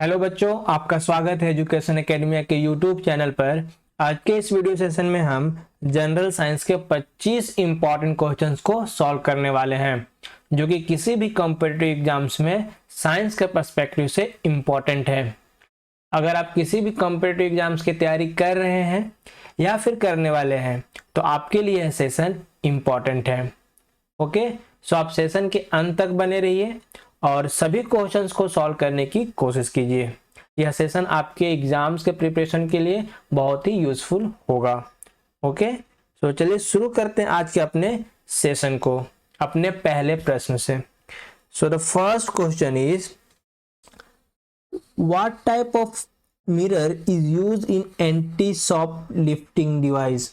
Hello बच्चों, आपका स्वागत है एजुकेशन एकेडमी के यूट्यूब चैनल पर। आज के इस वीडियो सेशन में हम जनरल साइंस के 25 इंपॉर्टेंट क्वेश्चंस को सॉल्व करने वाले हैं, जो कि किसी भी कॉम्पिटिटिव एग्जाम्स में साइंस के पर्सपेक्टिव से इम्पॉर्टेंट है। अगर आप किसी भी कॉम्पिटिटिव एग्जाम्स की तैयारी कर रहे हैं या फिर करने वाले हैं तो आपके लिए यह सेशन इम्पॉर्टेंट है। ओके, सो आप सेशन के अंत तक बने रहिए और सभी क्वेश्चंस को सॉल्व करने की कोशिश कीजिए। यह सेशन आपके एग्जाम्स के प्रिपरेशन के लिए बहुत ही यूजफुल होगा। ओके, तो चलिए शुरू करते हैं आज के अपने सेशन को अपने पहले प्रश्न से। So the first question is what type of mirror is used in anti shop lifting device.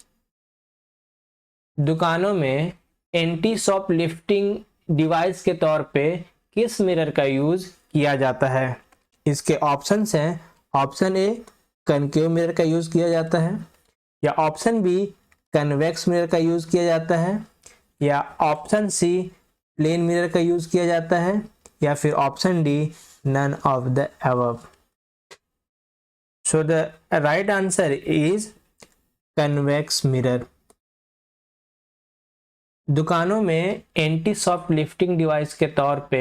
दुकानों में एंटी शॉप लिफ्टिंग डिवाइस के तौर पे किस मिरर का यूज किया जाता है? इसके ऑप्शंस हैं। ऑप्शन ए कनकेव मिरर का यूज किया जाता है, या ऑप्शन बी कन्वेक्स मिरर का यूज किया जाता है, या ऑप्शन सी प्लेन मिरर का यूज किया जाता है, या फिर option D none of the above. So the right answer is convex mirror. दुकानों में एंटी शॉप लिफ्टिंग डिवाइस के तौर पे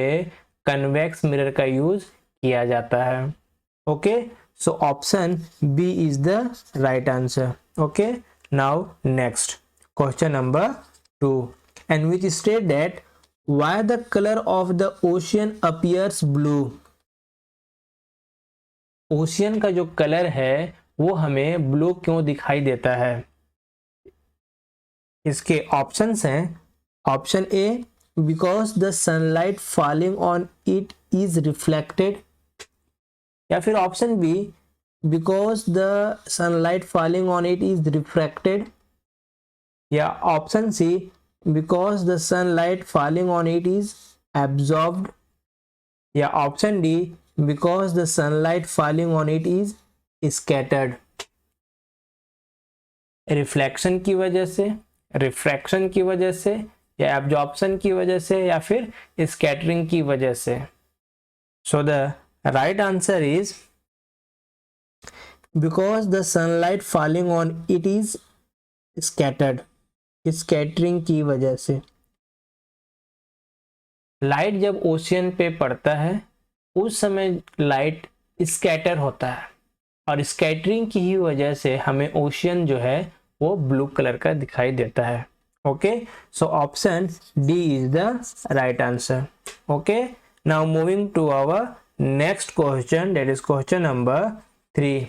कन्वेक्स मिरर का यूज किया जाता है। Okay, so option B is the right answer. Okay, now next question number 2 and which state that why the colour of the ocean appears blue. Ocean का जो colour है वो हमें ब्लू क्यों दिखाई देता है? इसके ऑप्शंस हैं। Option A because the sunlight falling on it is reflected, या फिर option B because the sunlight falling on it is refracted, या option C because the sunlight falling on it is absorbed, या option D because the sunlight falling on it is scattered. Reflection की वजह से, refraction की वजह से, या absorption की वजह से, या फिर स्कैटरिंग की वजह से। सो the right answer is because the sunlight falling on it is scattered. Scattering की वजह से। लाइट जब ओशियन पे पड़ता है उस समय लाइट स्कैटर होता है, और स्कैटरिंग की ही वजह से हमें ओशियन जो है वो ब्लू कलर का दिखाई देता है। Okay, so option D is the right answer. Okay, now moving to our next question, that is question number 3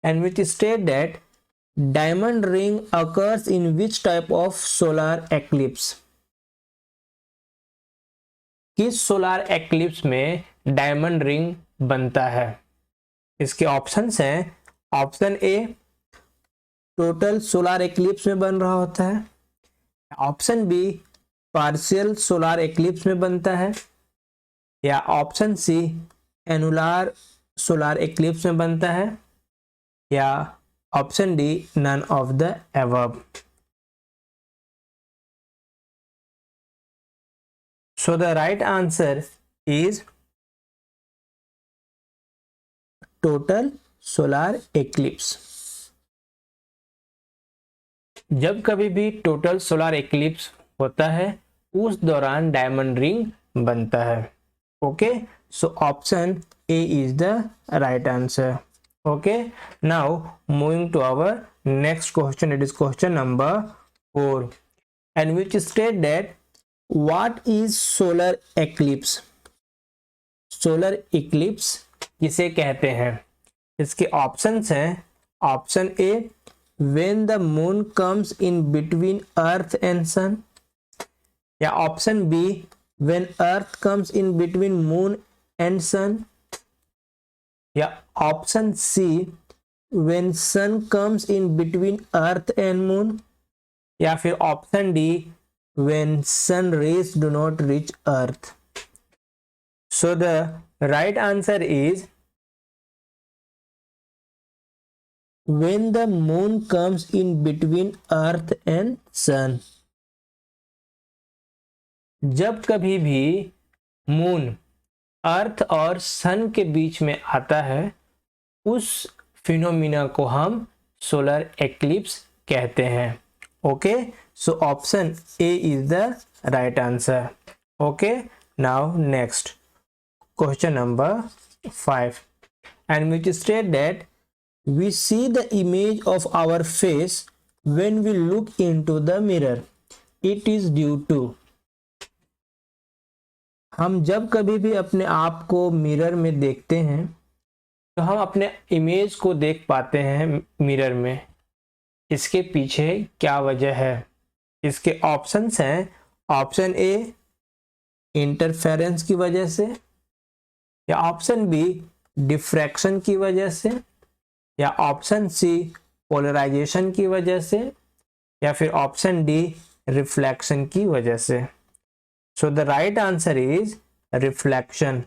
and which state that diamond ring occurs in which type of solar eclipse। किस solar eclipse में diamond ring बनता है? इसके options हैं। Option A total solar eclipse में बन रहा होता है, option B partial solar eclipse में बनता है, या option C annular solar eclipse में बनता है, या option D none of the above. So the right answer is total solar eclipse. जब कभी भी टोटल सोलर एक्लिप्स होता है उस दौरान डायमंड रिंग बनता है। Okay, so option A is the right answer. Okay, now moving to our next question, it is question number 4 and which state that what is solar eclipse. Solar eclipse किसे कहते हैं? इसके options हैं। Option A when the moon comes in between earth and sun, या option B when earth comes in between moon and sun, या option C when sun comes in between earth and moon, या फिर option D when sun rays do not reach earth। so the right answer is when the moon comes in between earth and sun। जब कभी भी moon earth और सन के बीच में आता है उस फिनोमिना को हम सोलर एक्लिप्स कहते हैं। Okay, so option A is the right answer. Okay, now next question number 5 and which state that we see the image of our face when we look into the mirror. It is due to, हम जब कभी भी अपने आप को mirror में देखते हैं तो हम अपने इमेज को देख पाते हैं मिरर में। इसके पीछे क्या वजह है? इसके ऑप्शंस हैं, ऑप्शन ए इंटरफेरेंस की वजह से, या ऑप्शन बी डिफ्रैक्शन की वजह से, या ऑप्शन सी पोलराइजेशन की वजह से, या फिर ऑप्शन डी रिफ्लेक्शन की वजह से। सो the right answer is reflection.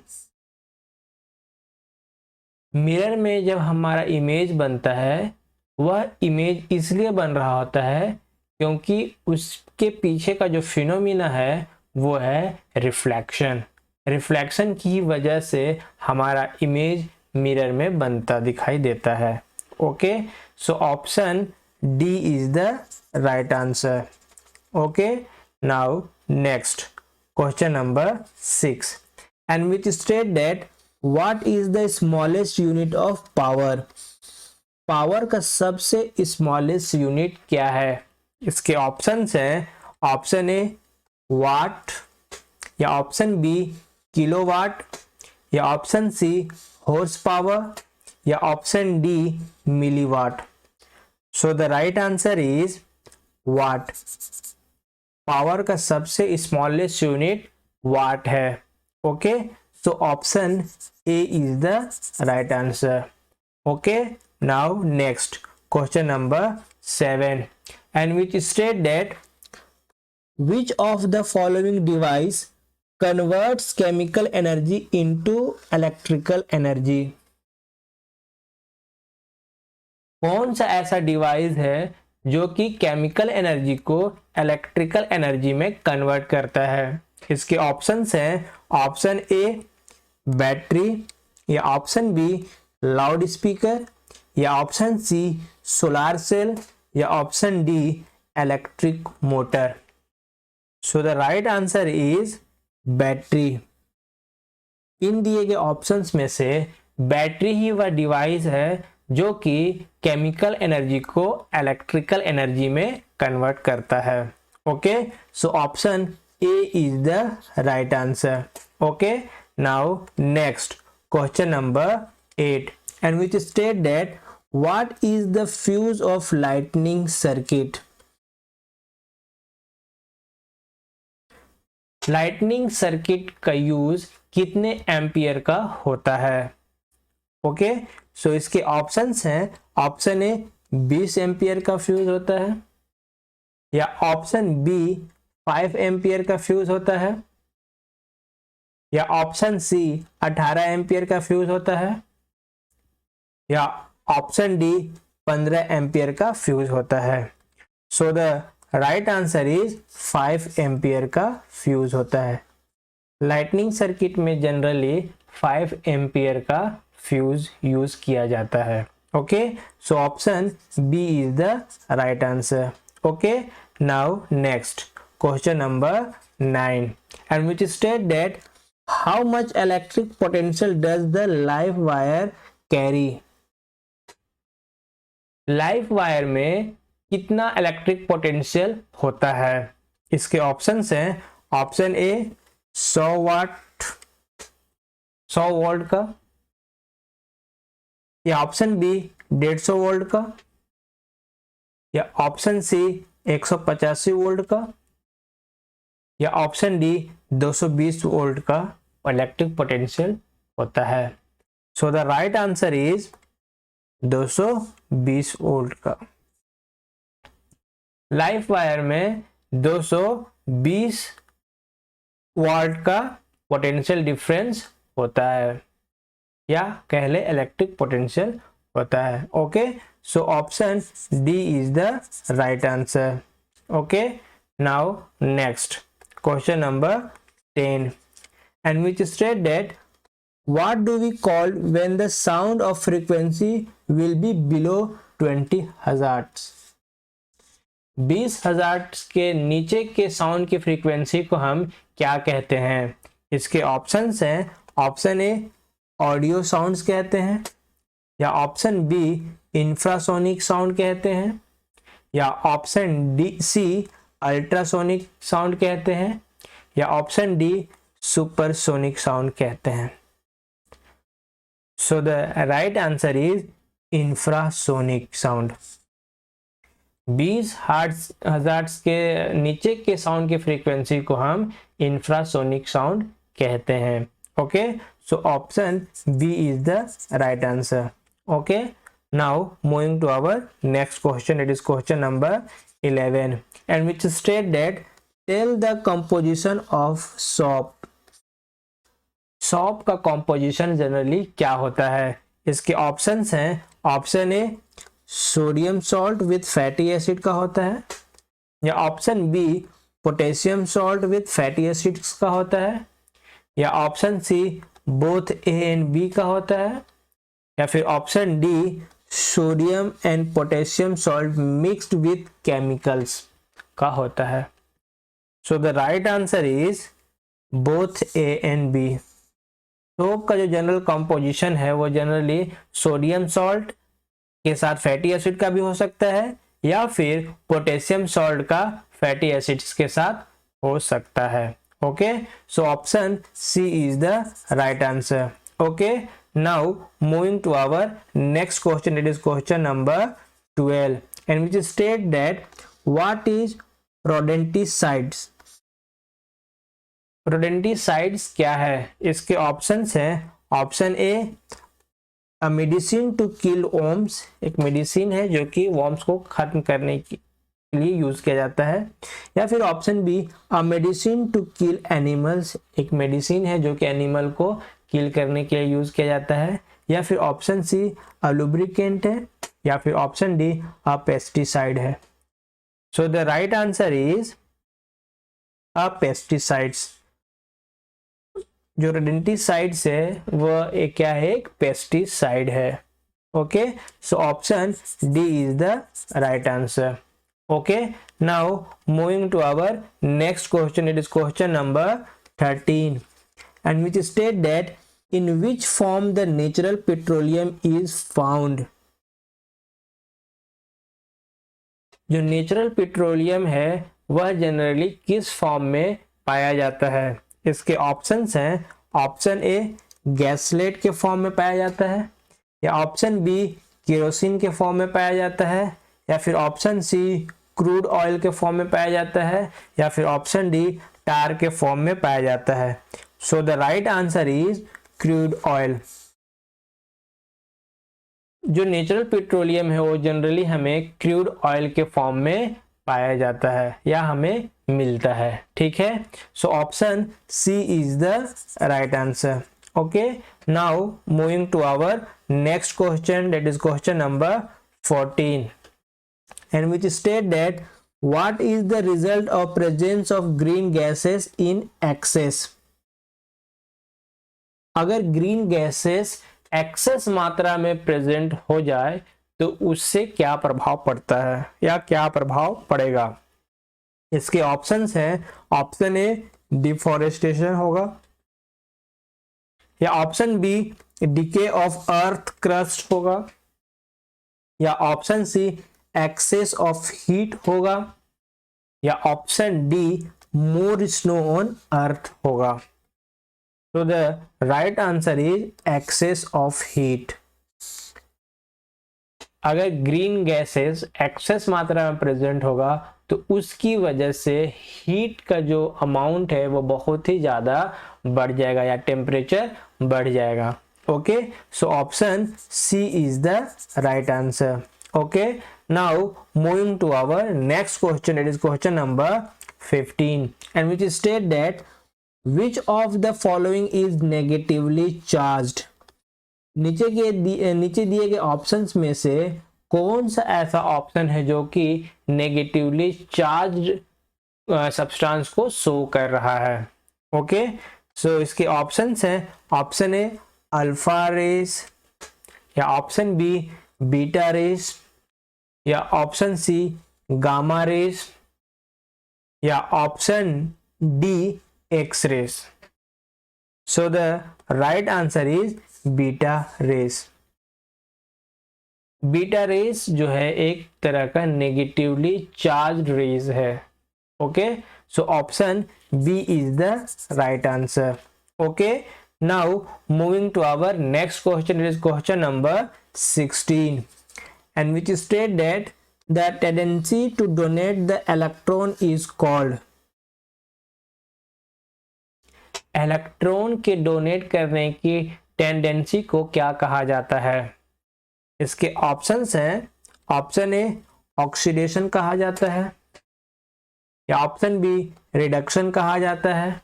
Mirror में जब हमारा इमेज बनता है, वह इमेज इसलिए बन रहा होता है क्योंकि उसके पीछे का जो फिनोमिना है वो है रिफ्लेक्शन। रिफ्लेक्शन की वजह से हमारा इमेज मिरर में बनता दिखाई देता है। Okay, so option D is the right answer. Okay, now next question number 6 and which state that what is the smallest unit of power. Power का सबसे स्मॉलेस्ट यूनिट क्या है? इसके ऑप्शंस हैं, ऑप्शन ए वाट, या ऑप्शन बी किलोवाट, या option sea horse power, या option D milliwatt. So the right answer is what. Power का सबसे स्मॉलेस्ट यूनिट वाट है। Okay, so option A is the right answer. Okay, now next question number 7 and which state that which of the following device converts chemical energy into electrical energy। कौन सा ऐसा device है जो कि chemical energy को electrical energy में convert करता है? इसके ऑप्शंस हैं, ऑप्शन ए बैटरी, या ऑप्शन बी लाउड स्पीकर, या ऑप्शन सी सोलार सेल, या option D electric motor. So the right answer is battery. इन दिए गए ऑप्शंस में से बैटरी ही वह डिवाइस है जो कि केमिकल एनर्जी को इलेक्ट्रिकल एनर्जी में कन्वर्ट करता है। Okay, so option A is the right answer. Okay, now next question number 8 and which state that what is the fuse of lightning circuit। Lightning circuit का use कितने ampere का होता है? Okay, so इसके options हैं, option ए 20 ampere का fuse होता है, या ऑप्शन बी 5 एम्पियर का फ्यूज होता है, या ऑप्शन सी 18 एम्पियर का फ्यूज होता है, या ऑप्शन डी 15 एम्पियर का फ्यूज होता है। So the right answer is 5 ampere का फ्यूज होता है। लाइटनिंग सर्किट में जनरली 5 एम्पियर का फ्यूज यूज किया जाता है। Okay, so option B is the right answer. Okay, now next question number 9 and which state that how much electric potential does the live wire carry. Live wire में कितना electric potential होता है? इसके options हैं, option ए 100 वाट 100 volt का, या option B 150 volt का, या ऑप्शन सी 185 वोल्ट का, या ऑप्शन डी 220 वोल्ट का इलेक्ट्रिक पोटेंशियल होता है। So the right answer is 220 volt का। लाइव वायर में 220 वाट का पोटेंशियल डिफरेंस होता है, या कह ले इलेक्ट्रिक पोटेंशियल होता है। Okay, so option D is the right answer. Okay, now next question number 10 and which state that what do we call when the sound of frequency will be below 20 hertz? 20 hertz के नीचे के sound की frequency को हम क्या कहते हैं? इसके ऑप्शंस हैं, ऑप्शन ए ऑडियो साउंड्स कहते हैं, या ऑप्शन बी इंफ्रासोनिक साउंड कहते हैं, या option D C ultrasonic sound कहते हैं, या ऑप्शन डी सुपरसोनिक साउंड कहते हैं. So the right answer is infrasonic sound. 20 hertz के नीचे के साउंड की फ्रीक्वेंसी को हम इंफ्रासोनिक साउंड कहते हैं. Okay, so option B is the right answer. Okay, now moving to our next question, it is question number 11, and which state that tell the composition of soap. soap का composition generally क्या होता है? इसके options हैं, option A sodium salt with fatty acid का होता है, या option B potassium salt with fatty acids का होता है, या option C both A and B का होता है, या फिर option D sodium and potassium salt mixed with chemicals का होता है. So the right answer is both A and B. Soap का जो जनरल कंपोजिशन है वो जनरली सोडियम सॉल्ट के साथ फैटी एसिड का भी हो सकता है, या फिर पोटेशियम सॉल्ट का फैटी एसिड्स के साथ हो सकता है. Okay, so option C is the right answer. Okay, now moving to our next question, it is question number 12, and which state that what is rodenticides. rodenticides क्या है? इसके options हैं, option A a medicine to kill worms, एक medicine है जो कि worms को खत्म करने के लिए यूज किया जाता है, या फिर option B a medicine to kill animals, एक मेडिसिन है जो कि एनिमल को किल करने के लिए यूज किया जाता है, या फिर ऑप्शन सी अ लुब्रिकेंट है, या फिर ऑप्शन डी अ पेस्टिसाइड है. So the right answer is a pesticides. जो रोडेंटिसाइड्स है वह एक क्या है? एक पेस्टिसाइड है. Okay, so option D is the right answer. Okay, now moving to our next question, it is question number 13, and which state that in which form the natural petroleum is found. जो natural petroleum है वह generally किस form में पाया जाता है? इसके options हैं, ऑप्शन ए गैसलेट के फॉर्म में पाया जाता है, या ऑप्शन बी केरोसिन के फॉर्म में पाया जाता है, या फिर ऑप्शन सी क्रूड ऑयल के फॉर्म में पाया जाता है, या फिर ऑप्शन डी टार के फॉर्म में पाया जाता है. So the right answer is crude oil. जो नेचुरल पेट्रोलियम है वो जनरली हमें क्रूड ऑयल के फॉर्म में पाया जाता है या हमें मिलता है. ठीक है, so option C is the right answer. Okay, now moving to our next question, that is question number 14, and which state that what is the result of presence of green gases in excess. अगर green gases access मात्रा में present हो जाए तो उससे क्या प्रभाव पड़ता है या क्या प्रभाव पड़ेगा? इसके ऑप्शंस हैं, ऑप्शन ए डिफॉरेस्टेशन होगा, या option B decay of earth crust होगा, या option C excess of heat होगा, या option D more snow on earth होगा. So the right answer is excess of heat. अगर ग्रीन गैसेस एक्सेस मात्रा में प्रेजेंट होगा तो उसकी वजह से हीट का जो अमाउंट है वो बहुत ही ज्यादा बढ़ जाएगा या टेम्परेचर बढ़ जाएगा. Okay, so option C is the right answer. Okay, now moving to our next question, it is question number 15, and which state that which of the following is negatively charged. नीचे दिए गए options में से कौन सा ऐसा option है जो कि नेगेटिवली चार्ज्ड सब्सटेंस को शो कर रहा है? ओके, सो इसके ऑप्शंस हैं, ऑप्शन ए अल्फा रेस, या ऑप्शन बी बीटा रेस, या ऑप्शन सी गामा रेस, या option D X rays. So the right answer is beta rays. Beta rays जो है एक तरह का नेगेटिवली चार्ज रेस है। Okay, so option B is the right answer. Okay, now moving to our next question, it is question number 16 and which state that the tendency to donate the electron is called। Electron के donate करने की tendency को क्या कहा जाता है? इसके options हैं, ऑप्शन ए ऑक्सीडेशन कहा जाता है, या ऑप्शन बी रिडक्शन कहा जाता है,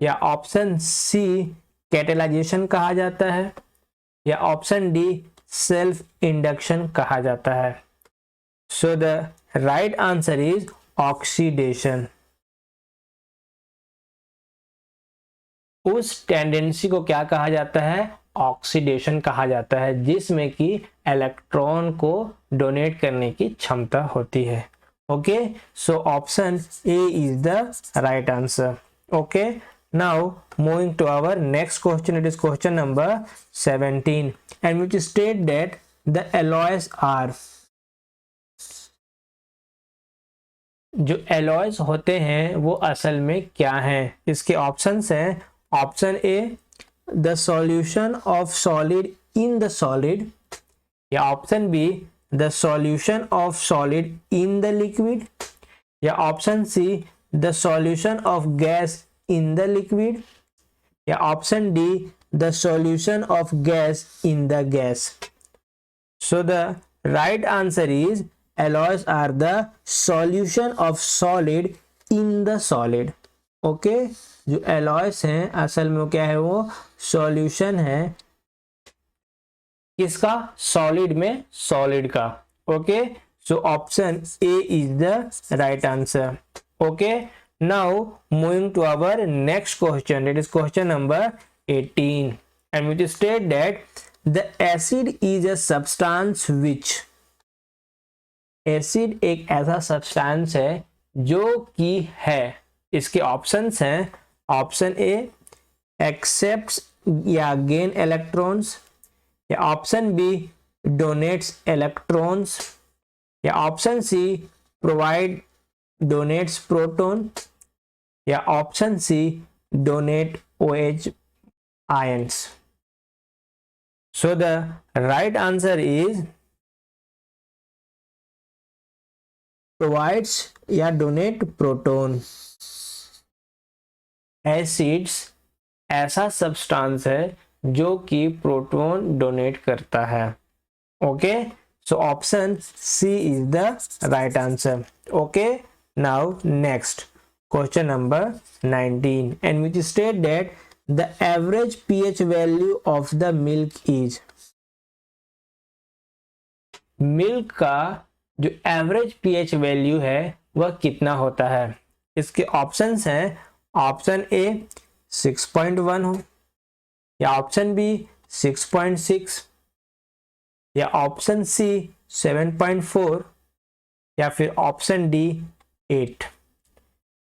या ऑप्शन सी कैटेलाइजेशन कहा जाता है, या ऑप्शन डी सेल्फ इंडक्शन कहा जाता है। So the right answer is oxidation. उस टेंडेंसी को क्या कहा जाता है? ऑक्सीडेशन कहा जाता है, जिसमें कि इलेक्ट्रॉन को डोनेट करने की क्षमता होती है। Okay, so option A is the right answer. Okay, now moving to our next question, it is question number 17 and which state that the alloys are। जो alloys होते हैं वो असल में क्या हैं? इसके ऑप्शंस हैं, option A the solution of solid in the solid, या option B the solution of solid in the liquid, या option C the solution of gas in the liquid, या option D the solution of gas in the gas. So the right answer is alloys are the solution of solid in the solid। Okay, जो alloys हैं असल में क्या है? वो solution है किसका? सॉलिड में सॉलिड का। Okay, so option A is the right answer. Okay, now moving to our next question, it is question number 18 and which state that the acid is a substance which। Acid एक ऐसा substance है जो कि है, इसके options हैं, option A accepts या gain electrons, या ऑप्शन बी डोनेट्स इलेक्ट्रॉन्स, या option C provide donates proton, या option C donate OH ions. So the right answer is provides या डोनेट प्रोटॉन। एसिड्स ऐसा सब्सटेंस है जो कि प्रोटॉन डोनेट करता है। Okay, so option C is the right answer. Okay, now next question number 19 and which state that the average pH value of the milk is। Milk का जो average pH value है वह कितना होता है? इसके ऑप्शंस हैं, ऑप्शन ए 6.1 हो, या ऑप्शन बी 6.6, या ऑप्शन सी 7.4, या फिर option D 8।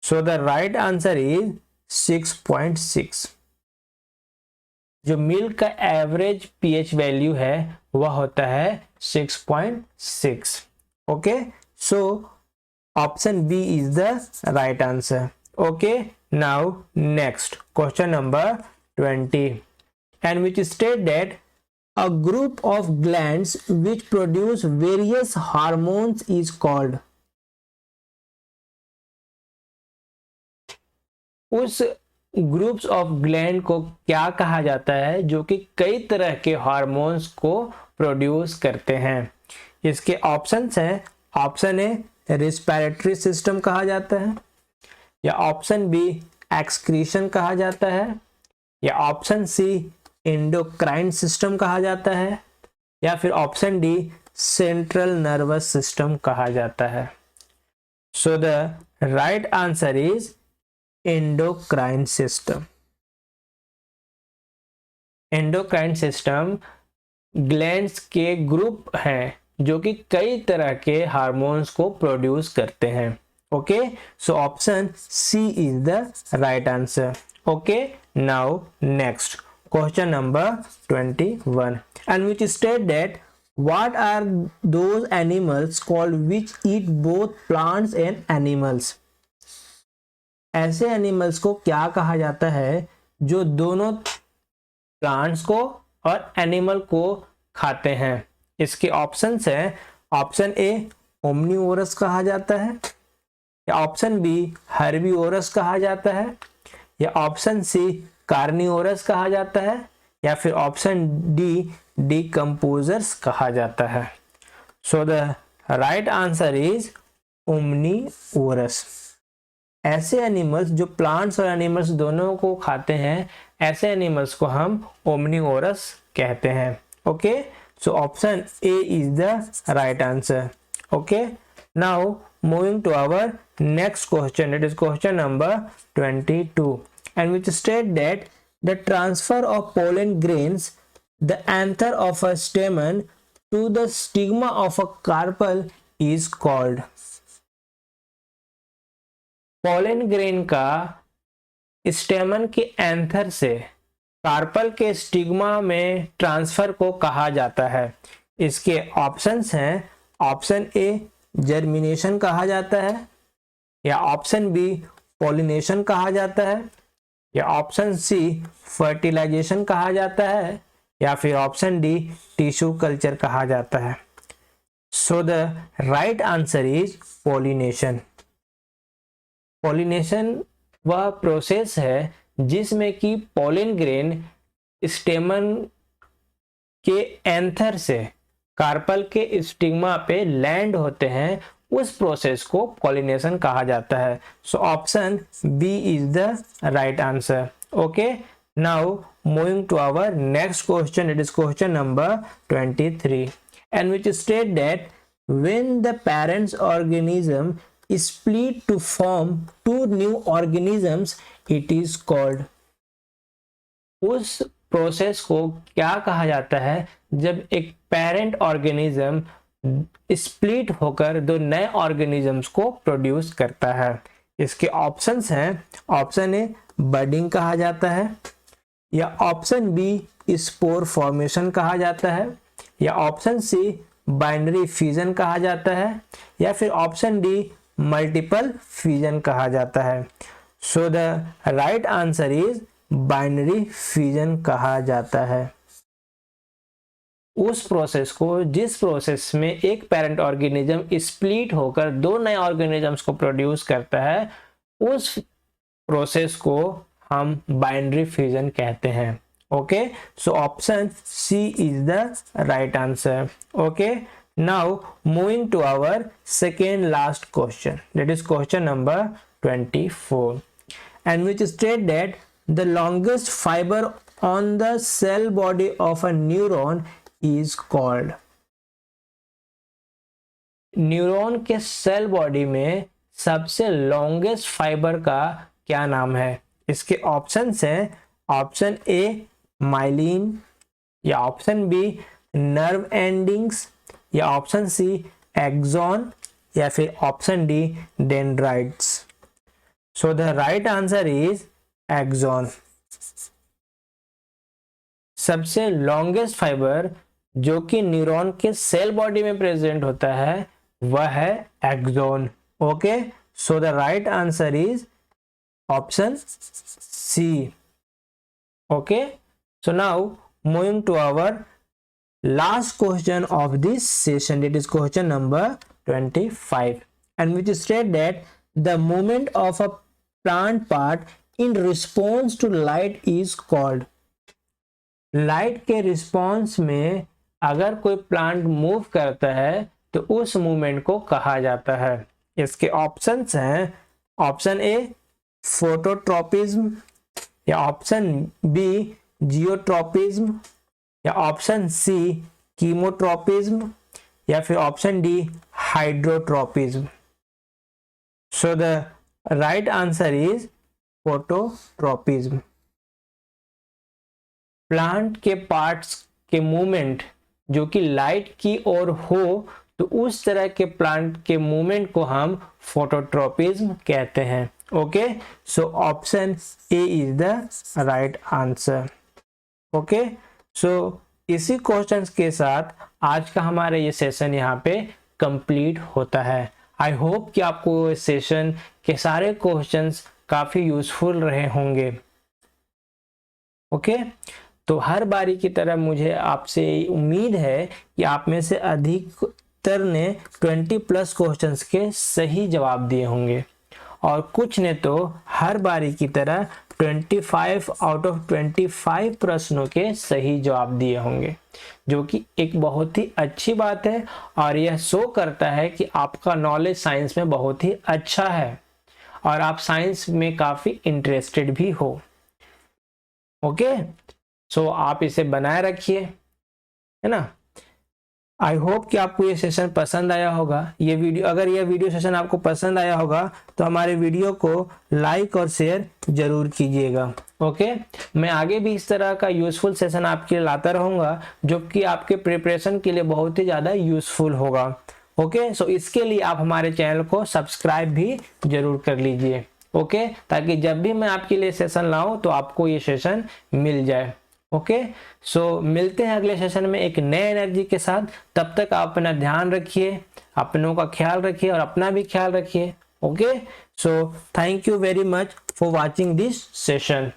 So the right answer is 6.6। जो मिल्क का एवरेज pH वैल्यू है वह होता है 6.6। Okay, so option B is the right answer. Okay, now next question number 20 and which state that a group of glands which produce various hormones is called। उस groups of gland को क्या कहा जाता है जो कि कई तरह के हार्मोन्स को प्रोड्यूस करते हैं? इसके ऑप्शंस हैं, ऑप्शन ए रिस्पिरेटरी सिस्टम कहा जाता है, या ऑप्शन बी एक्सक्रीशन कहा जाता है, या ऑप्शन सी एंडोक्राइन सिस्टम कहा जाता है, या फिर option D central nervous system कहा जाता है। So the right answer is endocrine system. Endocrine system glands के ग्रुप हैं जो कि कई तरह के हार्मोन्स को प्रोड्यूस करते हैं. Okay, so option C is the right answer. Okay, now next question number 21, and which state that what are those animals called which eat both plants and animals. ऐसे एनिमल्स को क्या कहा जाता है जो दोनों प्लांट्स को और एनिमल को खाते हैं. इसके ऑप्शंस हैं. ऑप्शन ए ओमनीवोरस कहा जाता है, या ऑप्शन बी हर्बीवोरस कहा जाता है, या ऑप्शन सी कार्निवोरस कहा जाता है, या फिर ऑप्शन डी डिकम्पोजर्स कहा जाता है. So the right answer is omnivorous. ऐसे एनिमल्स जो प्लांट्स और एनिमल्स दोनों को खाते हैं, ऐसे एनिमल्स को हम ओमनीवोरस कहते हैं. Okay, so option A is the right answer. Okay, now moving to our next question, it is question number 22, and which state that the transfer of pollen grains, the anther of a stamen to the stigma of a carpel is called. Pollen grain का स्टेमन के anther से carpel के stigma में transfer को कहा जाता है. इसके ऑप्शंस हैं. ऑप्शन ए जर्मिनेशन कहा जाता है, या ऑप्शन बी पॉलिनेशन कहा जाता है, या ऑप्शन सी फर्टिलाइजेशन कहा जाता है, या फिर ऑप्शन डी टिश्यू कल्चर कहा जाता है. So the right answer is pollination. Pollination वह प्रोसेस है जिसमें कि पोलन ग्रेन स्टेमन के एंथर से कार्पल के स्टिग्मा पे लैंड होते हैं. उस प्रोसेस को पॉलिनेशन कहा जाता है. So option B is the right answer. Okay, now moving to our next question, it is question number 23, and which state that when the parents organism split to form two new organisms, it is called. उस process को क्या कहा जाता है जब एक parent organism split होकर दो नए ऑर्गेनिजम्स को प्रोड्यूस करता है. इसके ऑप्शंस हैं. ऑप्शन ए बडिंग कहा जाता है, या ऑप्शन बी स्पोर फॉर्मेशन कहा जाता है, या ऑप्शन सी बाइनरी फ्यूजन कहा जाता है, या फिर ऑप्शन डी मल्टीपल फ्यूजन कहा जाता है. So the right answer is binary fusion कहा जाता है. उस प्रोसेस को जिस प्रोसेस में एक पेरेंट ऑर्गेनिज्म स्प्लिट होकर दो नए ऑर्गेनिजम्स को प्रोड्यूस करता है, उस प्रोसेस को हम बाइनरी फ्यूजन कहते हैं. Okay, so option C is the right answer. Okay, now moving to our second last question, that is question number 24, and which state that the longest fiber on the cell body of a neuron is called. Neuron के cell body में सबसे longest fibre का क्या नाम है. इसके options हैं. Option A myelin, या ऑप्शन बी नर्व एंडिंग्स, या ऑप्शन सी एक्सॉन, या फिर option D dendrites. So the right answer is axon. सबसे लॉन्गेस्ट फाइबर जो कि न्यूरॉन के सेल बॉडी में प्रेजेंट होता है वह है axon. Okay, so the right answer is option C. Okay, so now moving to our last question of this session, it is question number 25, and which state that the movement of a plant part in response to light is called. Light के response में अगर कोई plant move करता है तो उस movement को कहा जाता है. इसके ऑप्शंस हैं. ऑप्शन ए फोटोट्रोपिज्म, या ऑप्शन बी जियोट्रोपिज्म, या ऑप्शन सी कीमोट्रोपिज्म, या फिर option D hydrotropism. So the right answer is phototropism. Plant के पार्ट्स के मूवमेंट जो कि लाइट की ओर हो तो उस तरह के प्लांट के मूवमेंट को हम फोटोट्रोपिज्म कहते हैं। Okay, so option A is the right answer. Okay, so इसी क्वेश्चंस के साथ आज का हमारा ये सेशन यहाँ पे कंप्लीट होता है। आई होप कि आपको इस सेशन के सारे क्वेश्चंस काफी यूजफुल रहे होंगे। ओके, तो हर बारी की तरह मुझे आपसे उम्मीद है कि आप में से अधिकतर ने 20+ क्वेश्चंस के सही जवाब दिए होंगे और कुछ ने तो हर बारी की तरह 25 आउट ऑफ 25 प्रश्नों के सही जवाब दिए होंगे, जो कि एक बहुत ही अच्छी बात है और यह शो करता है कि आपका नॉलेज साइंस में बहुत ही अच्छा है और आप साइंस में काफ़ी इंटरेस्टेड भी हो। ओके, सो आप इसे बनाए रखिए, है ना। आई होप कि आपको ये सेशन पसंद आया होगा। ये वीडियो, अगर ये वीडियो सेशन आपको पसंद आया होगा तो हमारे वीडियो को लाइक और शेयर जरूर कीजिएगा। ओके, मैं आगे भी इस तरह का यूजफुल सेशन आपके लिए लाता रहूँगा जो कि आपके प्रिपरेशन के लिए बहुत ही ज़्यादा यूजफुल होगा। ओके, सो इसके लिए आप हमारे चैनल को सब्सक्राइब भी जरूर कर लीजिए। ओके, ताकि जब भी मैं आपके लिए सेशन लाऊं तो आपको ये सेशन मिल जाए। ओके, सो मिलते हैं अगले सेशन में एक नए एनर्जी के साथ। तब तक आप अपना ध्यान रखिए, अपनों का ख्याल रखिए और अपना भी ख्याल रखिए। Okay, so thank you very much for watching this session.